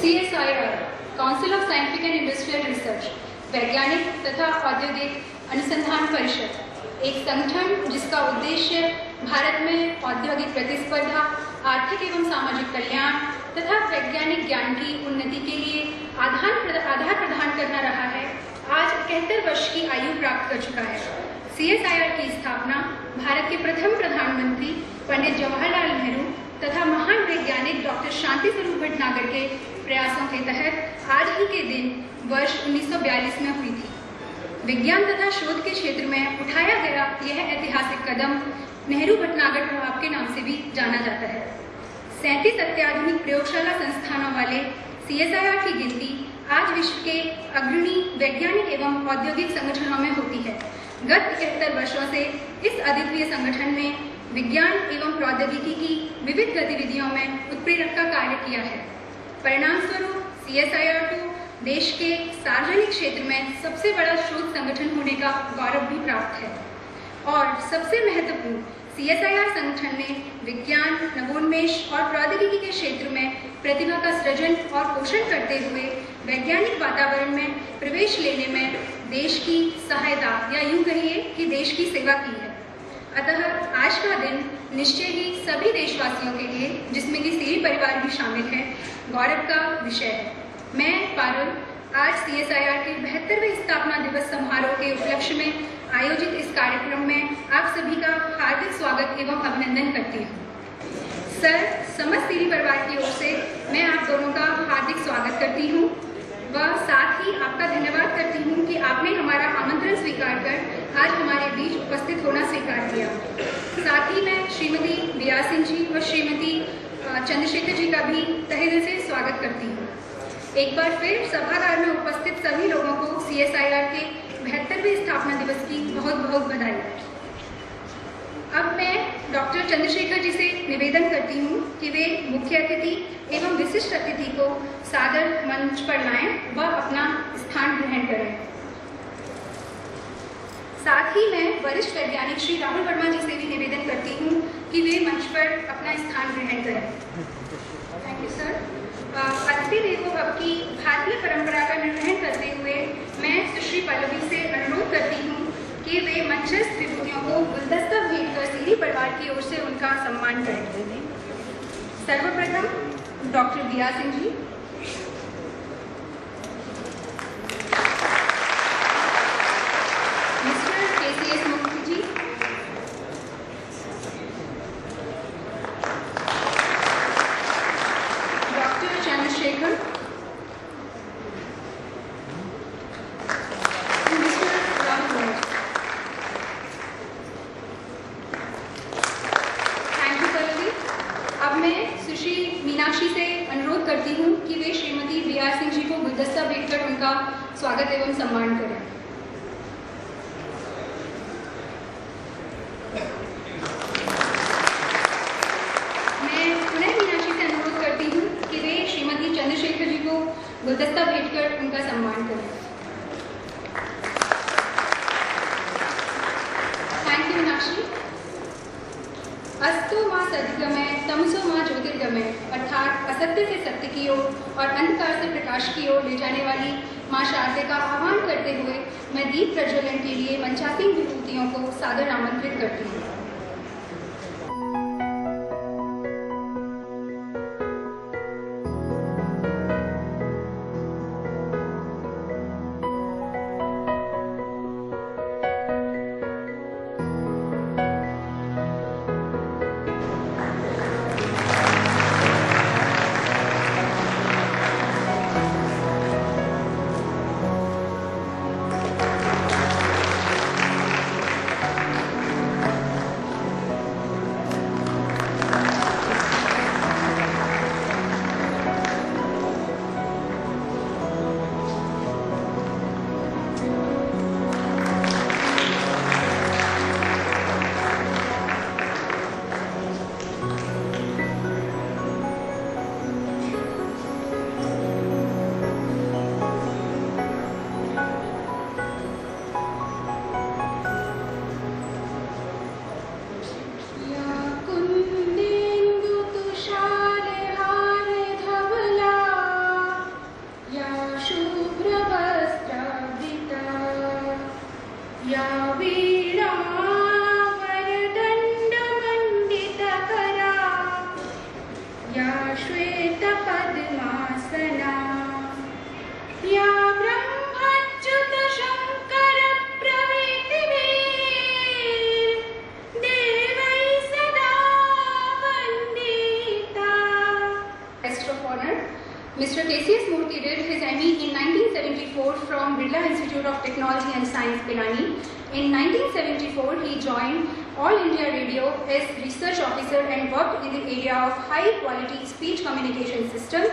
CSIR council of scientific and industrial research वैज्ञानिक तथा औद्योगिक अनुसंधान परिषद एक संगठन जिसका उद्देश्य भारत में औद्योगिक प्रतिस्पर्धा, आर्थिक एवं सामाजिक कल्याण तथा वैज्ञानिक ज्ञान की उन्नति के लिए आधार प्रदान करना रहा है, आज 71 वर्ष की आयु प्राप्त कर चुका है। CSIR की स्थापना भारत के प्रथम प्रधानमंत्री पंडित जवाहरलाल नेहरू तथा महान वैज्ञानिक डॉक्टर शांति स्वरूप भटनागर के प्रयासों के तहत आज ही के दिन वर्ष 1942 में हुई थी। विज्ञान तथा शोध के क्षेत्र में उठाया गया यह ऐतिहासिक कदम नेहरू भटनागर प्रभाव के नाम से भी जाना जाता है। 37 अत्याधुनिक प्रयोगशाला संस्थानों वाले CSIR की गिनती आज विश्व के अग्रणी वैज्ञानिक एवं औद्योगिक संगठनों में होती है। गत 71 वर्षों से इस अद्वितीय संगठन ने विज्ञान एवं प्रौद्योगिकी की विविध गतिविधियों में उत्प्रेरक का कार्य किया है। परिणाम स्वरूप CSIR को देश के सार्वजनिक क्षेत्र में सबसे बड़ा शोध संगठन होने का गौरव भी प्राप्त है। और सबसे महत्वपूर्ण, CSIR संगठन ने विज्ञान, नवोन्मेष और प्रौद्योगिकी के क्षेत्र में प्रतिभा का सृजन और पोषण करते हुए वैज्ञानिक वातावरण में प्रवेश लेने में देश की सहायता या यूं कहिए कि देश की सेवा की है। अतः आज का दिन निश्चय ही सभी देशवासियों के लिए, जिसमें कि सीरी परिवार भी शामिल है, गौरव का विषय है। मैं पारुल आज CSIR के 72वें स्थापना दिवस समारोह के उपलक्ष्य में आयोजित इस कार्यक्रम में आप सभी का हार्दिक स्वागत एवं अभिनंदन करती हूँ। सर, समस्त सीरी परिवार की ओर से मैं आप दोनों का हार्दिक स्वागत करती हूँ व साथ ही आपका धन्यवाद करती हूँ कि आपने हमारा आमंत्रण स्वीकार कर आज हमारे बीच उपस्थित होना स्वीकार किया। साथ ही मैं श्रीमती दिया सिंह जी व श्रीमती चंद्रशेखर जी का भी तहे दिल से स्वागत करती हूँ। एक बार फिर सभागार में उपस्थित सभी लोगों को CSIR के 72वें स्थापना दिवस की बहुत बहुत बधाई। अब मैं डॉक्टर चंद्रशेखर जी से निवेदन करती हूँ कि वे मुख्य अतिथि एवं विशिष्ट अतिथि को सादर मंच पर लाएं व अपना स्थान ग्रहण करें। साथ ही मैं वरिष्ठ वैज्ञानिक श्री राहुल वर्मा जी से भी निवेदन करती हूँ कि वे मंच पर अपना स्थान ग्रहण करें। Thank you sir. अतिथि देवो भव की भारतीय परंपरा का निर्वहन करते हुए मैं सुश्री पल्लवी से अनुरोध करती हूँ कि वे मंचस्थ विभूतियों को गुलदस्ता भेंट कर सीरी परिवार की ओर से उनका सम्मान करें। सर्वप्रथम डॉक्टर दिया Singh ji, mister KCS Mukherjee ji, doctor Chandrashekhar, स्वागत एवं सम्मान करें। मैं पुनः मीनाक्षी से अनुरोध करती हूँ कि वे श्रीमती चंद्रशेखर जी को गुलदस्ता भेंट कर उनका सम्मान करें। Thank you Meenakshi. अस्तु मां सद्गमय तमसो मां ज्योतिर्गमय, अर्थात असत्य से सत्य की ओर और अंधकार से प्रकाश की ओर ले जाने वाली मां शारदे का आह्वान करते हुए मैं दीप प्रज्वलन के लिए मंचासीन विभूतियों को सादर आमंत्रित करती हूँ। श्वेतपद्मासना या ब्रह्मच्युत शङ्कर प्रभृतिभिः देवैः सदा Vandita. Guest of honor, Mr. K.C.S. Murthy did his ME in 1974 from Birla Institute of Technology and Science, Pilani. In 1974, he joined All India Radio as research officer and worked in the area of high-quality speech communication system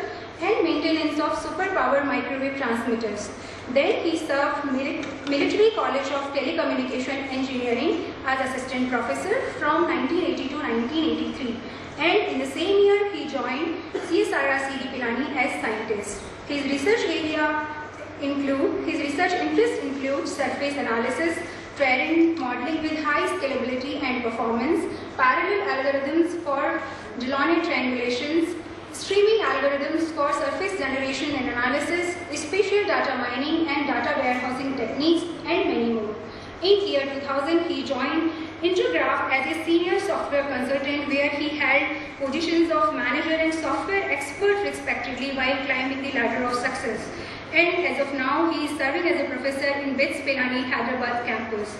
and maintenance of superpower microwave transmitters. Then he served Military College of Telecommunication Engineering as assistant professor from 1980 to 1983. And in the same year, he joined CSIR CD Pilani as scientist. His research interests include surface analysis, terrain modeling with high scalability and performance, parallel algorithms for Delaunay triangulations, streaming algorithms for surface generation and analysis, spatial data mining and data warehousing techniques, and many more. In year 2000, he joined Intergraph as a senior software consultant, where he held positions of manager and software expert respectively while climbing the ladder of success. And as of now, he is serving as a professor in BITS Pilani, Hyderabad campus.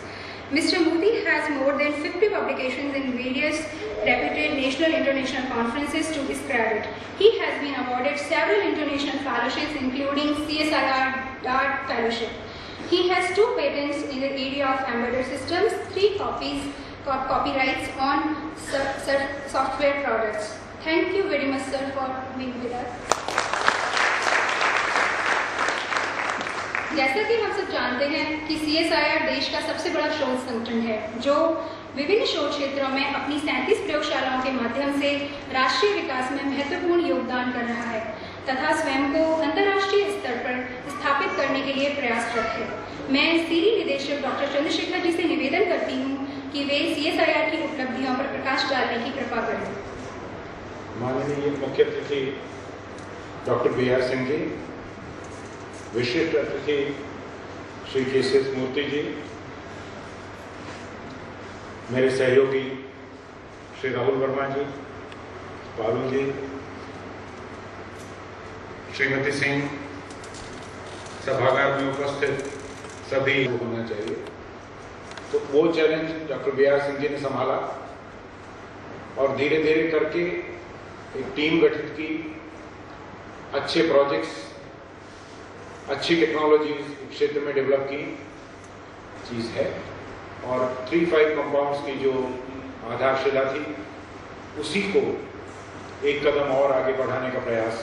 Mr. Murthy has more than 50 publications in various reputed national and international conferences to his credit. He has been awarded several international fellowships, including CSIR DART Fellowship. He has 2 patents in the area of embedded systems, 3 copyrights on software products. Thank you very much, sir, for being with us. जैसा कि हम सब जानते हैं कि CSIR देश का सबसे बड़ा शोध संगठन है, जो विभिन्न शोध क्षेत्रों में अपनी 37 प्रयोगशालाओं के माध्यम से राष्ट्रीय विकास में महत्वपूर्ण योगदान कर रहा है तथा स्वयं को अंतर्राष्ट्रीय स्तर पर स्थापित करने के लिए प्रयासरत है. मैं सीरी निदेशक डॉक्टर चंद्रशेखर जी से निवेदन करती हूँ कि वे CSIR की उपलब्धियों पर प्रकाश डालने की कृपा करें. माननीय मुख्य अतिथि डॉक्टर BR सिंह जी, विशिष्ट अतिथि श्री K.C.S. मूर्ति जी, मेरे सहयोगी श्री राहुल वर्मा जी, बालू जी, श्रीमती सिंह, सभागार में उपस्थित सभी होना चाहिए. तो वो challenge doctor BR Singh ji ने संभाला और धीरे धीरे करके एक टीम गठित की, अच्छे प्रोजेक्ट्स, अच्छी टेक्नोलॉजी क्षेत्र में डेवलप की चीज़ है. और 3-5 कंपाउंड्स की जो आधारशिला थी, उसी को एक कदम और आगे बढ़ाने का प्रयास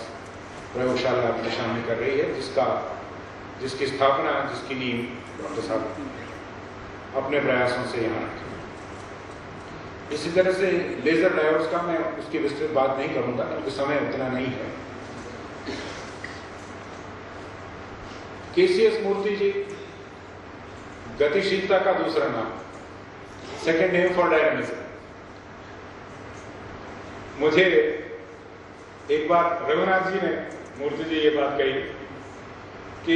प्रयोगशाला अपने सामने कर रही है, जिसकी स्थापना, जिसकी नींव डॉक्टर साहब अपने प्रयासों से यहाँ रखें. इसी तरह से लेजर डायोड्स का मैं उसकी विस्तृत बात नहीं करूँगा क्योंकि समय उतना नहीं है. K.C.S. मूर्ति जी गतिशीलता का दूसरा नाम, सेकेंड नेम फॉर डायनामिज्म. मुझे एक बार रघुनाथ जी ने, मूर्ति जी, ये बात कही कि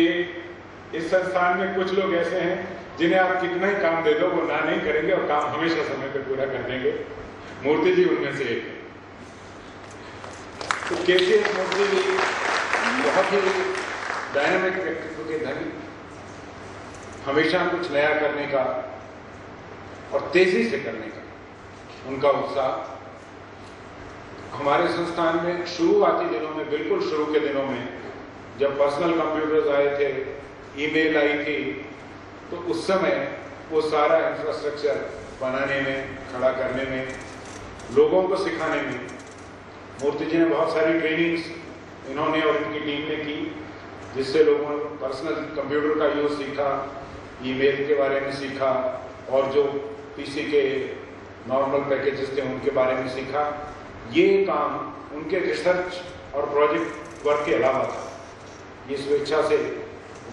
इस संस्थान में कुछ लोग ऐसे हैं जिन्हें आप कितना ही काम दे दो वो ना नहीं करेंगे और काम हमेशा समय पर पूरा कर देंगे. मूर्ति जी उनमें से एक है. तो K.C.S. मूर्ति जी बहुत ही डायनामिक व्यक्तित्व के धनी, हमेशा कुछ नया करने का और तेजी से करने का उनका उत्साह. हमारे संस्थान में शुरुआती दिनों में, बिल्कुल शुरू के दिनों में, जब पर्सनल कंप्यूटर्स आए थे, ईमेल आई थी, तो उस समय वो सारा इंफ्रास्ट्रक्चर बनाने में, खड़ा करने में, लोगों को सिखाने में मूर्ति जी ने बहुत सारी ट्रेनिंग्स इन्होंने और इनकी टीम ने की, जिससे लोगों ने पर्सनल कंप्यूटर का यूज सीखा, ईमेल के बारे में सीखा और जो पीसी के नॉर्मल पैकेजेस थे उनके बारे में सीखा. ये काम उनके रिसर्च और प्रोजेक्ट वर्क के अलावा था. ये स्वेच्छा से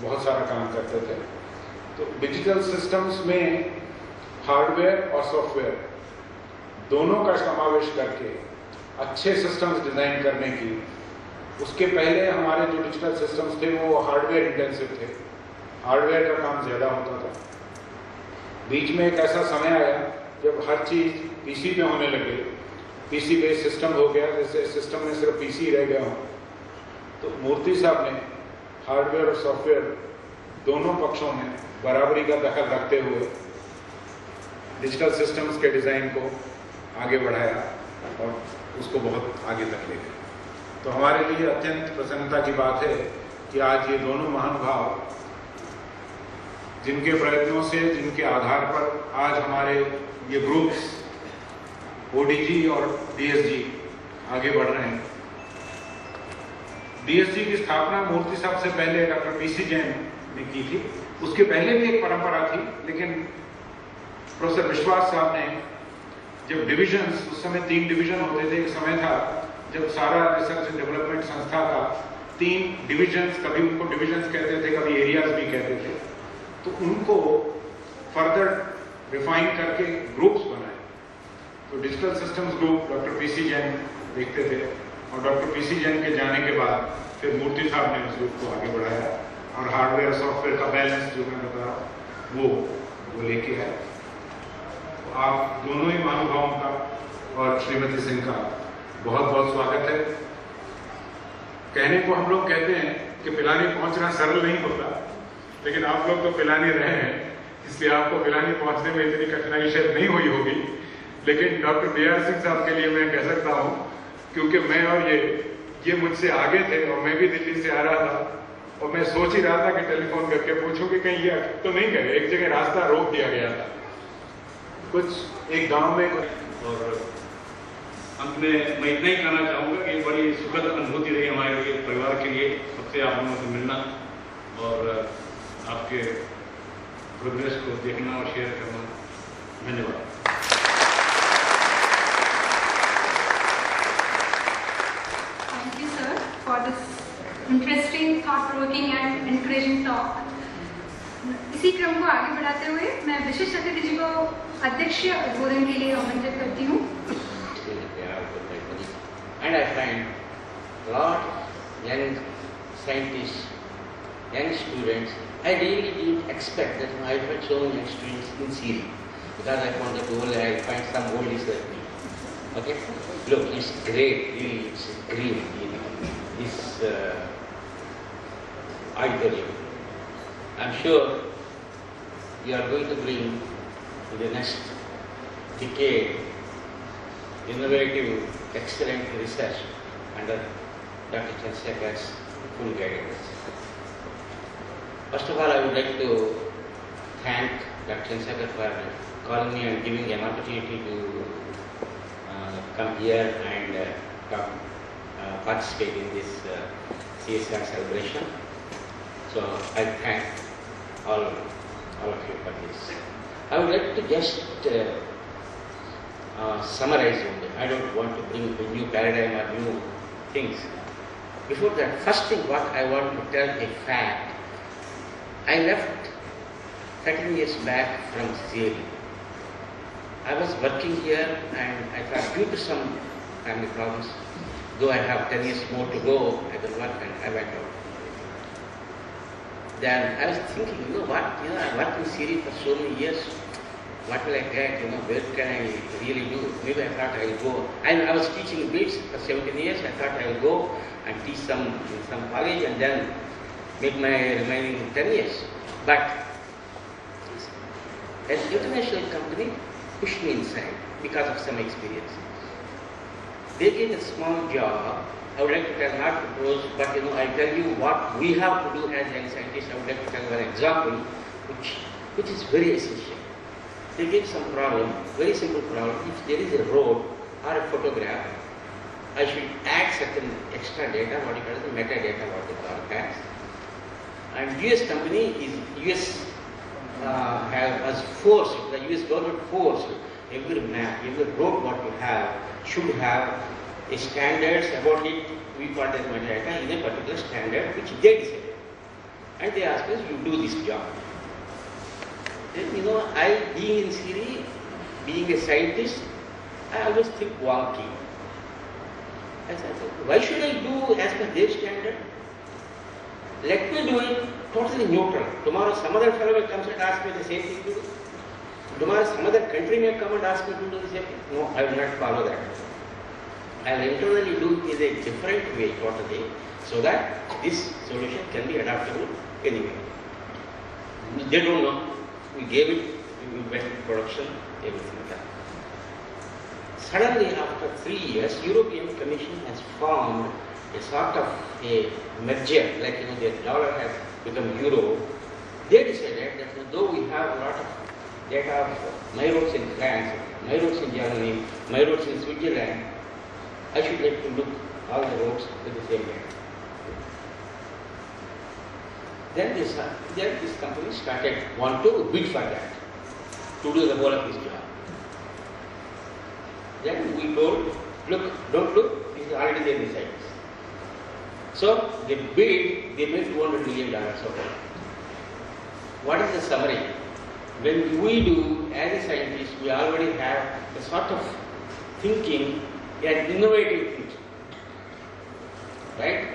बहुत सारा काम करते थे. तो डिजिटल सिस्टम्स में हार्डवेयर और सॉफ्टवेयर दोनों का समावेश करके अच्छे सिस्टम्स डिजाइन करने की, उसके पहले हमारे जो डिजिटल सिस्टम्स थे वो हार्डवेयर इंटेंसिव थे, हार्डवेयर का काम ज़्यादा होता था. बीच में एक ऐसा समय आया जब हर चीज़ पीसी पे होने लगे, पीसी बेस्ड सिस्टम हो गया, जैसे सिस्टम में सिर्फ पीसी रह गया हो, तो मूर्ति साहब ने हार्डवेयर और सॉफ्टवेयर दोनों पक्षों में बराबरी का दखल रखते हुए डिजिटल सिस्टम्स के डिज़ाइन को आगे बढ़ाया और उसको बहुत आगे तक ले गए। तो हमारे लिए अत्यंत प्रसन्नता की बात है कि आज ये दोनों महानुभाव, जिनके प्रयत्नों से, जिनके आधार पर आज हमारे ये ग्रुप्स ओडीजी और डीएसजी आगे बढ़ रहे हैं। डीएसजी की स्थापना मूर्ति साहब से पहले डॉक्टर पीसी जैन ने की थी। उसके पहले भी एक परंपरा थी, लेकिन प्रोफेसर विश्वास साहब ने जब डिविजन्स, उस समय 3 डिवीजन होते थे, एक समय था जब सारा रिसर्च एंड डेवलपमेंट संस्था का 3 डिविजन्स, कभी उनको डिविजन्स कहते थे, कभी एरियाज भी कहते थे, तो उनको फर्दर रिफाइन करके ग्रुप्स बनाए। तो digital systems group doctor PC Jain देखते थे और डॉक्टर पीसी जैन के जाने के बाद फिर मूर्ति साहब ने उस ग्रुप को आगे बढ़ाया और हार्डवेयर सॉफ्टवेयर का बैलेंस जो मैं बता रहा हूँ वो लेके आए। तो आप दोनों ही महानुभावों का और श्रीमती सिंह का बहुत बहुत स्वागत है। कहने को हम लोग कहते हैं कि पिलानी पहुंचना सरल नहीं होता, लेकिन आप लोग तो पिलानी रहे हैं, इसलिए आपको पिलानी पहुंचने में इतनी कठिनाई शायद नहीं हुई होगी। लेकिन डॉक्टर बीआर सिंह साहब के लिए मैं कह सकता हूं, क्योंकि मैं और ये मुझसे आगे थे और मैं भी दिल्ली से आ रहा था और मैं सोच ही रहा था कि टेलीफोन करके पूछूं कि कहीं ये तो नहीं गए। एक जगह रास्ता रोक दिया गया था, कुछ एक गांव में। और अंत में मैं इतना ही कहना चाहूँगा कि बड़ी सुखद अनुभूति रही हमारे लिए, परिवार के लिए, सबसे आप लोगों से मिलना और आपके प्रोग्रेस को देखना और शेयर करना। धन्यवाद। Thank you, sir, for this interesting, thought-provoking and encouraging talk. इसी क्रम को आगे बढ़ाते हुए मैं विशिष्ट अतिथि जी को अध्यक्षीय उद्बोधन के लिए आमंत्रित करती हूँ। And I find a lot of young scientists, young students. I really didn't expect that I had so many young students in Syria, because I found that only I find some old research. Okay, look, it's great, really, it's a dream, really, this auditorium. I'm sure you are going to bring in the next decade innovative, excellent research under Dr. Chandrasekhar's full guidance. First of all, I would like to thank Dr. Chandrasekhar for calling me and giving an opportunity to come here and participate in this CSR celebration. So I thank all of you for this. I would like to just summarize only. I don't want to bring a new paradigm or new things. Before that, first thing what I want to tell a fact. I left 13 years back from Syria. I was working here and I thought due to some family problems, though I have 10 years more to go, I will work and I went out. Then I was thinking, I worked in Syria for so many years. What will I get, where can I really do? Maybe I thought I will go. And I was teaching beats for 17 years. I thought I will go and teach in some college and then make my remaining 10 years. But an international company pushed me inside because of some experience. They gave a small job. I would like to tell not to close, but I tell you what we have to do as young scientists. I would like to tell one example which is very essential. They gave some problem, very simple problem. If there is a road or a photograph, I should add certain extra data, what you call the metadata, what they call that. And US company US has forced, the US government forced every map, every road what you have should have a standards about it. We call that metadata in a particular standard which they decided. And they asked us, you do this job. Then, I being in Syria, being a scientist, I always think wonky. I said, why should I do as per their standard? Let me do it totally neutral. Tomorrow some other fellow will come and ask me the same thing to do. Tomorrow some other country may come and ask me to do the same thing. No, I will not follow that. I'll internally do it in a different way totally, so that this solution can be adaptable anywhere. They don't know. We gave it, we went to production, everything done. Suddenly, after 3 years, European Commission has formed a sort of a merger, like their dollar has become euro. They decided that though we have a lot of data of my roads in France, my roads in Germany, my roads in Switzerland, I should like to look all the roads with the same data. Then this company started want to bid for that, to do the whole of this job. Then we told, look, don't look, this is already there beside us. So they bid, they made $200 million of it. What is the summary? When we do, as a scientist, we already have a sort of thinking, an innovative thinking. Right?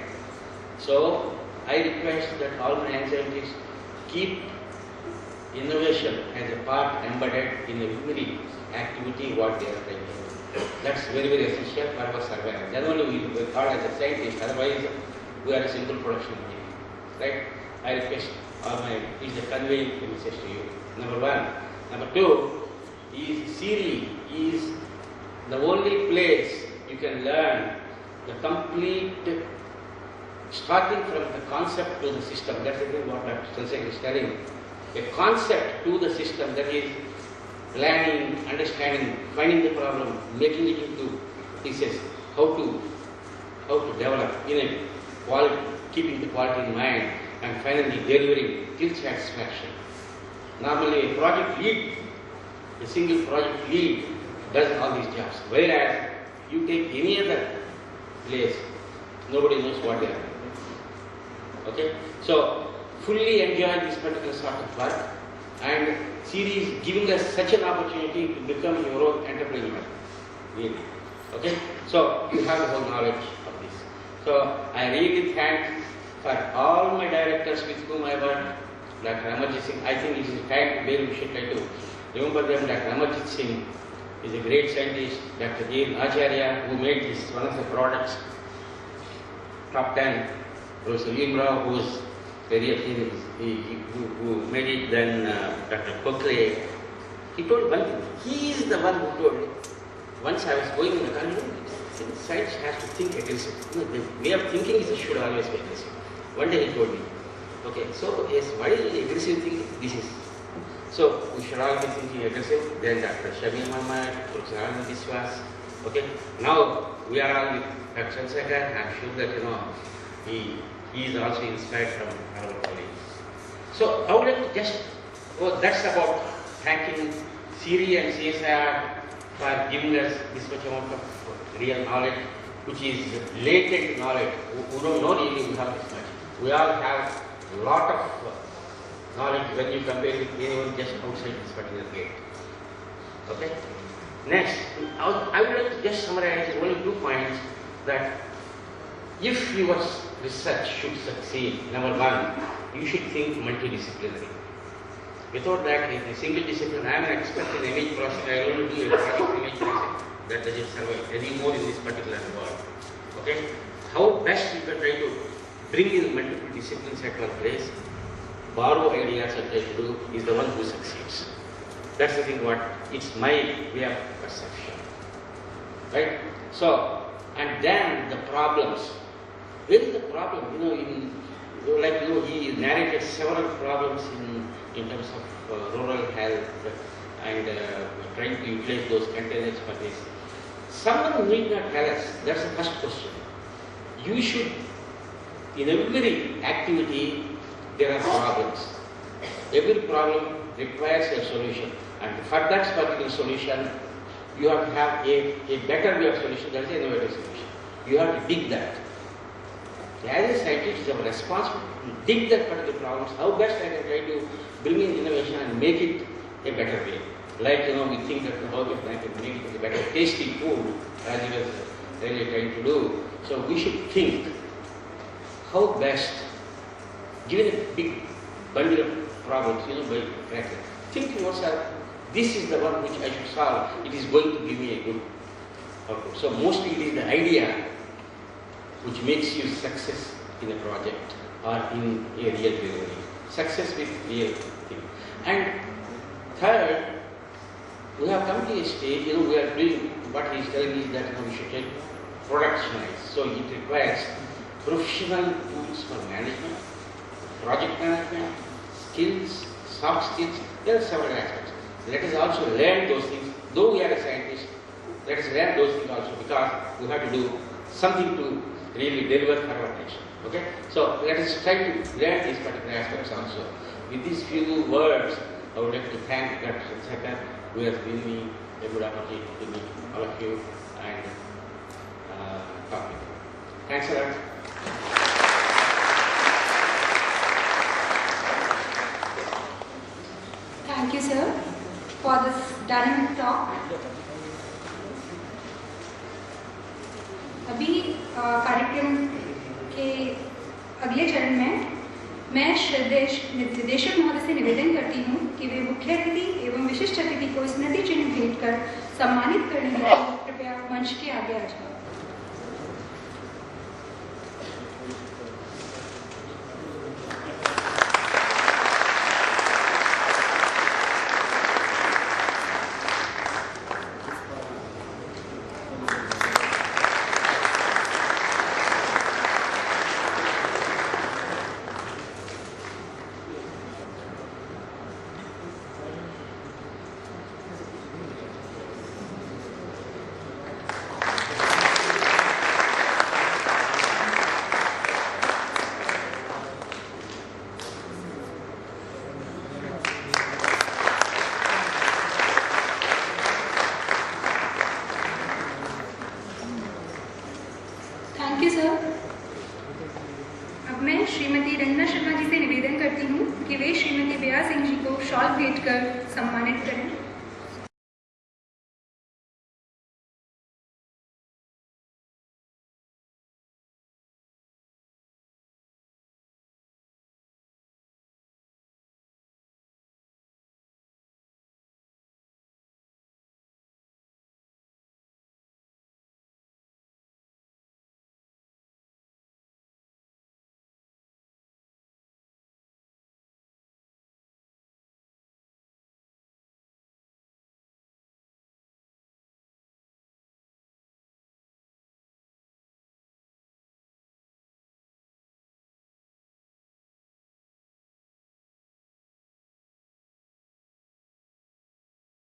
So I request that all my scientists keep innovation as a part embedded in every activity what they are trying to do. That's very, very essential for our survival. Then only we call as a scientist, otherwise we are a simple production unit. Right? I request all my is a conveying the message to you. Number one. Number two is Siri is the only place you can learn the complete starting from the concept to the system. That's again what Dr. Chandrasekhar is telling. A concept to the system, that is planning, understanding, finding the problem, making it into pieces, how to develop in a quality, keeping the quality in mind, and finally delivering till satisfaction. Normally a project lead, a single project lead does all these jobs. Whereas you take any other place, nobody knows what they are doing. Okay? So fully enjoy this particular sort of work, and Siri is giving us such an opportunity to become your own entrepreneur. Really. Okay? So you have the whole knowledge of this. So I really thank for all my directors with whom I worked. Dr. Amarjit Singh, I think it is time where we should try to remember them. Dr. Amarjit Singh is a great scientist. Dr. J. Acharya, who made this one of the products, top 10. Professor William Rao, who was who made it, then Dr. Pokhle. He told one thing. He is the one who told. Once I was going in the country, science has to think aggressive. The way of thinking should always be aggressive. One day he told me, okay, so yes, what is aggressive thinking? This is. So we should all be thinking aggressive. Then Dr. Shamim Ahmad, Professor Anand Biswas. Okay, now we are all with Dr. Chandrasekhar. I am sure that he is also inspired from our colleagues. So I would like to just, that's about thanking Siri and CSIR for giving us this much amount of real knowledge, which is latent knowledge. We don't know really we have this much. We all have a lot of knowledge when you compare with anyone just outside this particular gate. Okay? Next, I would like to just summarize only 2 points that if your research should succeed, number one, you should think multidisciplinary. Without that, in a single discipline, I am an expert in image processing, I only do a project image processing. That doesn't survive anymore in this particular world. Okay? How best you can try to bring in multiple disciplines at one place, borrow ideas and try to do, is the one who succeeds. That's the thing what, it's my way of perception. Right? So, and then the problems. Where is the problem? He narrated several problems in terms of rural health and trying to utilize those containers for this. Someone need not tell us. That's the first question. You should, in every activity, there are problems. Every problem requires a solution. And for that particular solution, you have to have a better way of solution. That is an innovative solution. You have to dig that. As a scientist, it is our responsibility to dig that particular problems. How best I can try to bring in innovation and make it a better way. Like, we think that how best I can make it a better tasty food, as you was really trying to do. So we should think how best, given a big bundle of problems, by cracking, think to yourself, this is the one which I should solve. It is going to give me a good output. So mostly it is the idea which makes you success in a project or in a real delivery. Success with real thing. And third, we have come to a stage, we are doing what he is telling is that we should take productionize. So it requires professional tools for management, project management, skills, soft skills. There are several aspects. Let us also learn those things. Though we are a scientist, let us learn those things also, because we have to do something to really deliver for our nation. Okay? So let us try to learn these particular aspects also. With these few words, I would like to thank Dr. Sankar, who has given me a good opportunity to meet all of you and talk with you. Thanks a lot. Thank you, sir, for this dynamic talk. अभी कार्यक्रम के अगले चरण में मैं निदेशक महोदय से निवेदन करती हूँ कि वे मुख्य अतिथि एवं विशिष्ट अतिथि को स्मृति चिन्ह भेंट कर सम्मानित करने के लिए कृपया मंच के आगे आ जाएं। Thank you sir. अब मैं श्रीमती रंजना शर्मा जी से निवेदन करती हूँ कि वे श्रीमती बेया सिंह जी को शॉल भेंट कर सम्मानित करें।